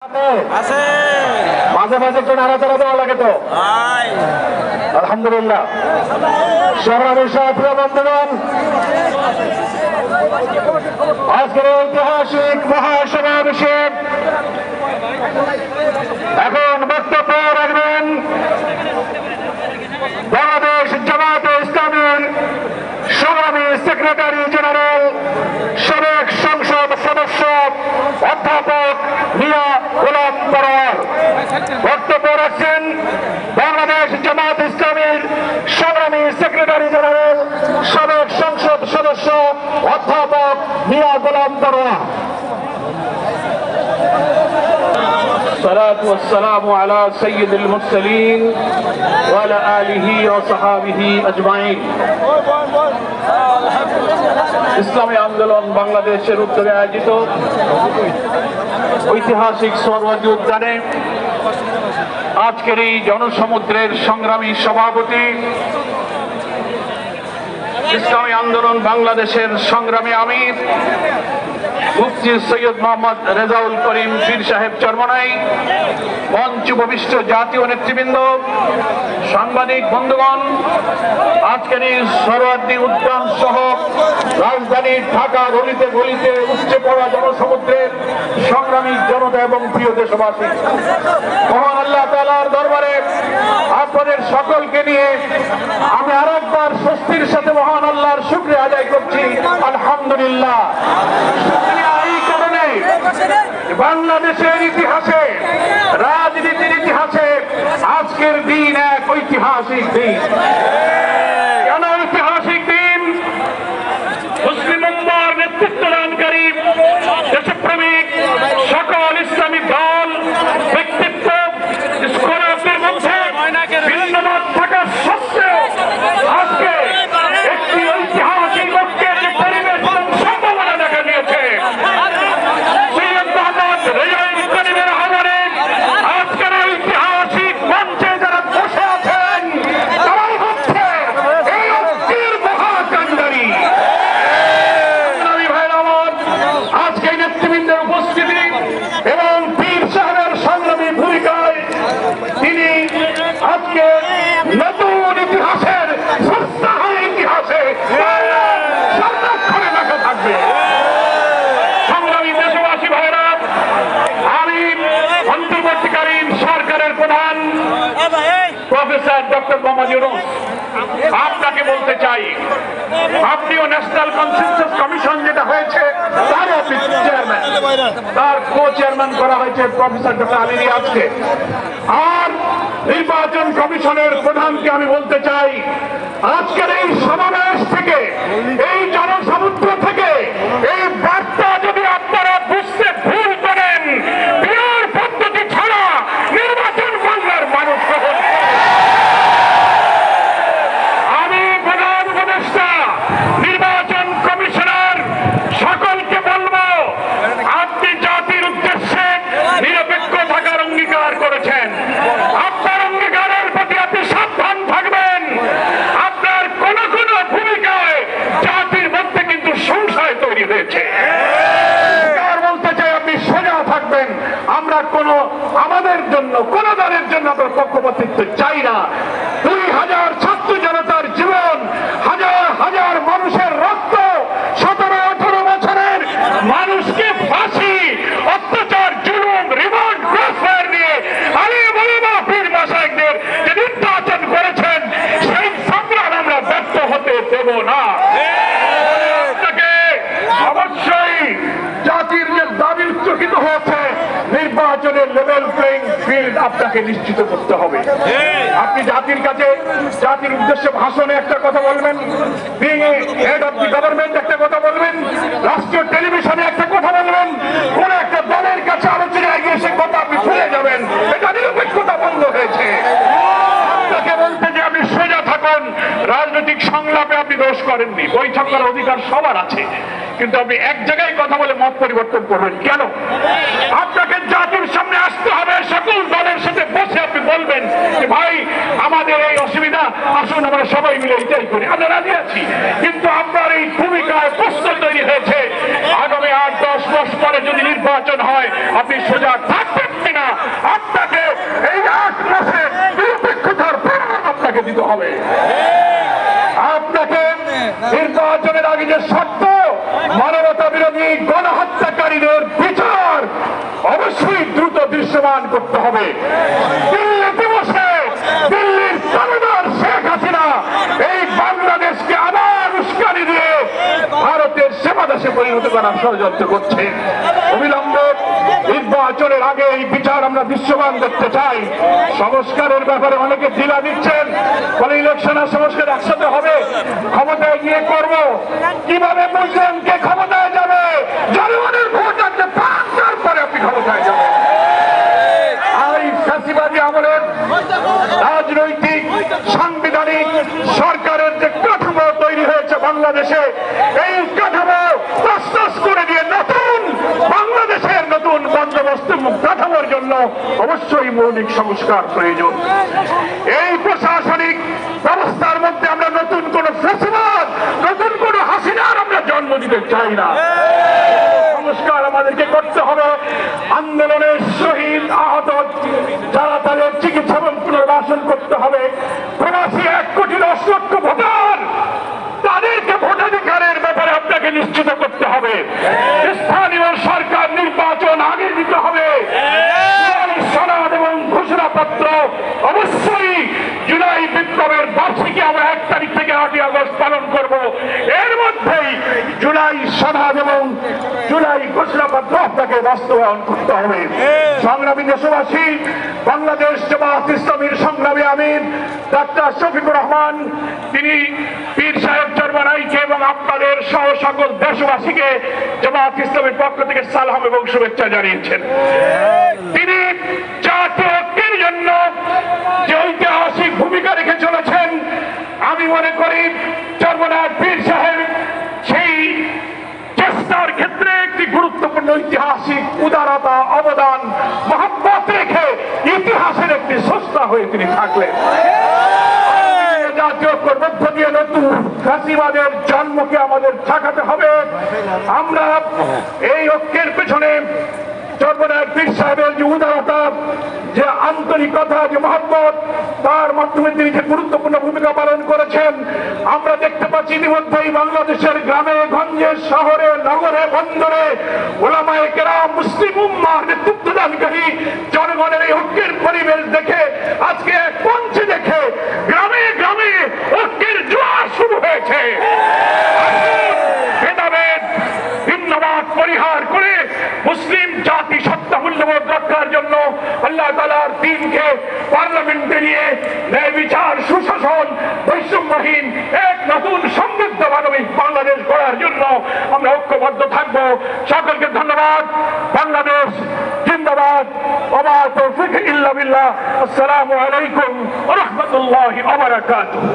মাঝে মাঝে একটু নাড়াচাড়া দেওয়া লাগে তো আলহামদুলিল্লাহ। প্রিয় বন্ধুগণ, আজকের ঐতিহাসিক মহাসমাবেশে এখন বক্তব্য রাখবেন বাংলাদেশ জামায়াতে ইসলামীর সংগ্রামী সেক্রেটারি জেনারেল সাবেক সংসদ সদস্য অধ্যাপক মিয়া গোলাম পরোয়ার। বক্তব্য রাখছেন বাংলাদেশ জামায়াত ইসলামীর সংগ্রামী সেক্রেটারি জেনারেল সাবেক সংসদ সদস্য অধ্যাপক মিয়া গোলাম পরোয়ার। الصلاة والسلام على سيد المرسلين وعلى آله وصحابه أجمعين। ইসলামী আন্দোলন বাংলাদেশের উদ্যোগে আয়োজিত ঐতিহাসিক সোহরাওয়ার্দী উদ্যানে আজকের এই জনসমুদ্রের সংগ্রামী সভাপতি, ইসলামী আন্দোলন বাংলাদেশের সংগ্রামী আমির মুফতি সৈয়দ মোহাম্মদ রেজাউল করিম পীর সাহেব চরমনাই, মঞ্চ উপবিষ্ট জাতীয় নেতৃবৃন্দ, সাংবাদিক বন্ধুগণ, আজকের এই সোহরাওয়ার্দী উদ্যান সহ রাজধানীর ঢাকা গলিতে গলিতে উপচে পড়া জনসমুদ্রের সংগ্রামী জনতা এবং প্রিয় দেশবাসী, মহান আল্লাহ তাআলার দরবারে আপনাদের সকলকে নিয়ে আমি আরেকবার স্বস্তির সাথে মহান আল্লাহর শুকরিয়া আদায় করছি, আলহামদুলিল্লাহ। এই কারণে বাংলাদেশের ইতিহাসে, রাজনীতির ইতিহাসে আজকের দিন এক ঐতিহাসিক দিন। কেন ঐতিহাসিক দিন? মুসলিম উম্মাহর নেতৃত্বদানকারী দেশপ্রেমিক সকল ইসলামী দল, ব্যক্তিত্ব, স্কলারদের মধ্যে ভিন্ন মত থাকা সত্ত্বেও আজকে একটি ঐতিহাসিক ঐক্যের যে পরিবেশ এবং সম্ভাবনা দেখা দিয়েছে, সৈয়দ মোহাম্মদ রেজাউল করিমের আহ্বানে আজকের ঐতিহাসিক মঞ্চে যারা বসে আছেন তারাই হচ্ছে এই ঐক্যের মহাকাণ্ডারী। আজকে নেতৃবৃন্দের উপস্থিতি এবং পীর সাহেবের সংগ্রামী ভূমিকায় তিনি আজকে নতুন ইতিহাসের ইতিহাসে সংরক্ষণে দেখা থাকবে। সংগ্রামী দেশবাসী ভাইরা, আমি অন্তর্বর্তীকালীন সরকারের প্রধান প্রফেসর ডক্টর মোহাম্মদ ইউনূস আপনাকে বলতে চাই, আপনিও ন্যাশনাল কনসেনসাস কমিশন যেটা হয়েছে তারও চেয়ারম্যান, তার কো চেয়ারম্যান করা হয়েছে প্রফেসর ডক্টর আলী রিয়াজকে। আর নির্বাচন কমিশনের প্রধানকে আমি বলতে চাই, আজকের এই সমাবেশ থেকে, এই জনসমুদ্র থেকে এই বার্তা যদি আপনারা বুঝতে ভুল করেন, বিরাট পদ্ধতি ছাড়া নির্বাচন বাংলার মানুষ গ্রহণ করে। আমি প্রধান উপদেষ্টা, নির্বাচন কমিশনার সকলকে বলবো, আপনি জাতির উদ্দেশ্যে নিরপেক্ষ থাকার অঙ্গীকার করেছেন। আপনার অঙ্গীকারের প্রতি আপনি সাবধান থাকবেন। আপনার কোন কোন ভূমিকায় জাতির মধ্যে কিন্তু সংশয় তৈরি হয়েছে। বলতে চাই, আপনি সোজা থাকবেন। আমরা আমাদের জন্য কোন দলের জন্য আমরা পক্ষপাতিত্ব চাই না। 2000 ছাত্র জনতার জীবন, হাজার হাজার মানুষের রক্ত, 17-18 বছরের মানুষকে ফাঁসি, অত্যাচার, জুলুম, রিমান্ড, ক্রসফায়ার নিয়ে আলী বলিমা পীর মাশায়েখদের যে নির্যাতন করেছেন, সেই সংগ্রাম আমরা ব্যর্থ হতে দেব না। আপনাকে অবশ্যই জাতির যে দাবি উচ্চকিত হয়েছে, নির্বাচনের লেভেল প্লেইং ফিল্ড আপনাকে নিশ্চিত করতে হবে। আপনি জাতির কাছে, জাতির উদ্দেশ্যে ভাষণে একটা কথা বলবেন, being a head of the government একটা কথা বলবেন, রাষ্ট্রীয় টেলিভিশনে একটা কথা বলবেন, কোন একটা দলের কাছে আলোচনায় গিয়ে সে কথা আপনি ভুলে যাবেন। এটা নিরপেক্ষতা বন্ধ হয়েছে। আপনাকে বলতে যে আপনি সোজা থাকুন। রাজনৈতিক সংলাপে আপনি দোষ করেননি, বৈঠক করার অধিকার সবার আছে, কিন্তু আপনি এক জায়গায় কথা বলে মত পরিবর্তন করবেন কেন? আপনাকে জাতির সামনে আসতে হবে, সকল দলের সাথে বসে আপনি বলবেন যে ভাই আমাদের এই অসুবিধা, আসুন আমরা সবাই মিলে এটাই করি, আমরা রাজি আছি। কিন্তু আপনার এই ভূমিকায় প্রশ্ন তৈরি হয়েছে, আগামী 8-10 মাস পরে যদি নির্বাচন হয় আপনি সোজা থাকবেন লাগে যে শর্ত, মানবতা বিরোধী গণহত্যাকারীদের বিচার অবশ্যই দ্রুত দৃশ্যমান করতে হবে। দিল্লিতে বসে দিল্লির তালেবান শেখ হাসিনা এই বাংলাদেশকে আবার উস্কানি দিয়ে ভারতের সেবা দেশে পরিণত করার ষড়যন্ত্র করছে। অবিলম্বে নির্বাচনের আগে এই বিচার আমরা দৃশ্যমান করতে চাই। সংস্কারের ব্যাপারে অনেকে ঢিলা দিচ্ছেন, বলে ইলেকশন আর সংস্কার একসাথে হবে, ক্ষমতায় গিয়ে করব। কিভাবে বুঝলেন কে ক্ষমতায় যাবে? জনগণের ভোট আসলে 5 পরে আপনি ক্ষমতায় যাবেন। আর এই ফ্যাসিবাদী আমলের রাজনৈতিক সাংবিধানিক সরকারের যে কাঠামো তৈরি হয়েছে বাংলাদেশে, এই কাঠামো তছনছ করে দিয়ে নতুন বাংলাদেশের নতুন বন্দোবস্ত কাঠামোর জন্য অবশ্যই মৌলিক সংস্কার প্রয়োজন। এই প্রশাসনিক ব্যবস্থার মধ্যে আমরা নতুন কোন ফ্যাসিবাদ, নতুন কোন হাসিনার আমরা জন্ম দিতে চাই না। সংস্কার আমাদেরকে করতে হবে। আন্দোলনের শহীদ আহত যারা, তাদের চিকিৎসা এবং পুনর্বাসন করতে হবে। প্রবাসী 1,10,00,000 ভোটার, তাদেরকে ভোটাধিকারের ব্যাপারে আপনাকে নিশ্চিত করতে হবে। স্থানীয় সরকার নির্বাচন আগে দিতে হবে। সনদ এবং ঘোষণাপত্র অবশ্যই জুলাই বিপ্লবের বার্ষিকী আমরা 1 তারিখ থেকে 8ই আগস্ট পালন করব। এর মধ্যেই জুলাই সনদ এবং জুলাই ঘোষণাপত্র আপনাকে বাস্তবায়ন করতে হবে। সংগ্রামী দেশবাসী, বাংলাদেশ জামাত ইসলামীর সংগ্রামী আমির ডাক্তার শফিকুর রহমান, তিনি পীর সাহেব চরমনাইকে এবং আপনাদের সহ সকল দেশবাসীকে জামাত ইসলামের পক্ষ থেকে সালাম এবং শুভেচ্ছা জানিয়েছেন। তিনি জাতীয় ঐক্যের জন্য যে ঐতিহাসিক ভূমিকা রেখে চলেছেন, আমি মনে করি চরমনাই পীর সাহেব সেই চেষ্টার ক্ষেত্রে একটি গুরুত্বপূর্ণ ঐতিহাসিক উদারতা, অবদান, মহব্বত রেখে ইতিহাসের একটি স্রষ্টা হয়ে তিনি থাকলেন। জাতীয় ঐক্যের মধ্য দিয়ে নতুন ফ্যাসিবাদের জন্মকে আমাদের ঠেকাতে হবে। আমরা এই ঐক্যের পেছনে চরমনাই পীর সাহেবের যে উদারতা, যে আন্তরিকতা, যে মহব্বত, তার মাধ্যমে তিনি যে গুরুত্বপূর্ণ ভূমিকা পালন করেছেন, আমরা দেখতে পাচ্ছি ইতিমধ্যেই বাংলাদেশের গ্রামে গঞ্জে, শহরে, নগরে, বন্দরে ওলামায়ে কেরাম, মুসলিম উম্মাহর নেতৃত্বদানকারী জনগণের এই ঐক্যের পরিবেশ দেখে, আজকে এক মঞ্চে দেখে গ্রামে গ্রামে ঐক্যের জোয়ার শুরু হয়েছে। ভেদাভেদ, ভিন্নবাদ পরিহার করে মুসলিম জাতি সত্তা মূল্যবোধ রক্ষার জন্য আল্লাহ তাআলার দ্বীনকে পার্লামেন্টে নিয়ে ন্যায় বিচার, সুশাসন, বৈষম্যহীন এক নতুন সমৃদ্ধ মানবিক বাংলাদেশ গড়ার জন্য আমরা ঐক্যবদ্ধ থাকব। সকলকে ধন্যবাদ। বাংলাদেশ জিন্দাবাদ। ওয়া মা তৌফিক ইল্লা বিল্লাহ। আসসালামু আলাইকুম ওয়া রাহমাতুল্লাহি ওয়া বারাকাতুহু।